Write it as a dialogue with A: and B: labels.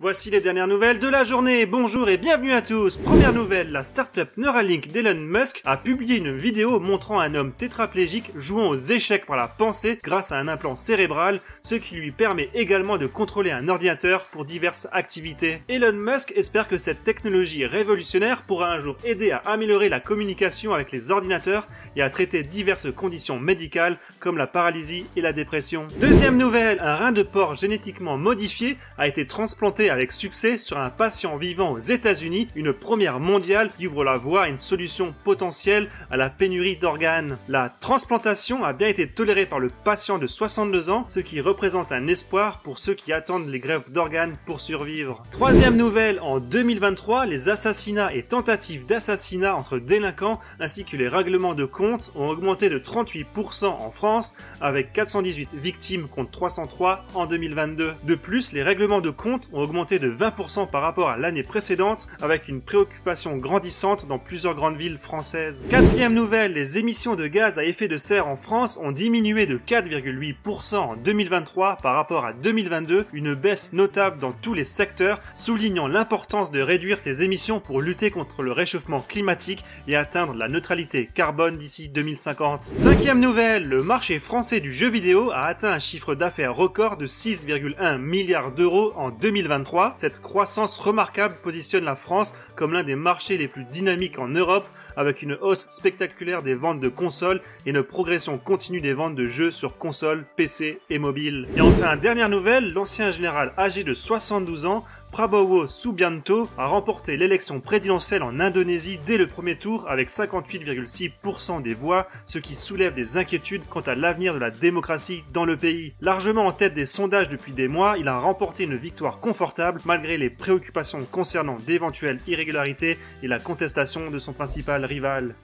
A: Voici les dernières nouvelles de la journée. Bonjour et bienvenue à tous. Première nouvelle, la startup Neuralink d'Elon Musk a publié une vidéo montrant un homme tétraplégique jouant aux échecs par la pensée grâce à un implant cérébral, ce qui lui permet également de contrôler un ordinateur pour diverses activités. Elon Musk espère que cette technologie révolutionnaire pourra un jour aider à améliorer la communication avec les ordinateurs et à traiter diverses conditions médicales comme la paralysie et la dépression. Deuxième nouvelle, un rein de porc génétiquement modifié a été transplanté avec succès sur un patient vivant aux États-Unis, une première mondiale qui ouvre la voie à une solution potentielle à la pénurie d'organes. La transplantation a bien été tolérée par le patient de 62 ans, ce qui représente un espoir pour ceux qui attendent les greffes d'organes pour survivre. Troisième nouvelle, en 2023, les assassinats et tentatives d'assassinat entre délinquants ainsi que les règlements de compte ont augmenté de 38% en France, avec 418 victimes contre 303 en 2022. De plus, les règlements de compte ont augmenté de 20% par rapport à l'année précédente, avec une préoccupation grandissante dans plusieurs grandes villes françaises. Quatrième nouvelle, les émissions de gaz à effet de serre en France ont diminué de 4,8% en 2023 par rapport à 2022, une baisse notable dans tous les secteurs, soulignant l'importance de réduire ces émissions pour lutter contre le réchauffement climatique et atteindre la neutralité carbone d'ici 2050. Cinquième nouvelle, le marché français du jeu vidéo a atteint un chiffre d'affaires record de 6,1 milliards d'euros en 2023. Cette croissance remarquable positionne la France comme l'un des marchés les plus dynamiques en Europe, avec une hausse spectaculaire des ventes de consoles et une progression continue des ventes de jeux sur console, PC et mobile. Et enfin, dernière nouvelle, l'ancien général âgé de 72 ans, Prabowo Subianto, a remporté l'élection présidentielle en Indonésie dès le premier tour avec 58,6% des voix, ce qui soulève des inquiétudes quant à l'avenir de la démocratie dans le pays. Largement en tête des sondages depuis des mois, il a remporté une victoire confortable malgré les préoccupations concernant d'éventuelles irrégularités et la contestation de son principal rival.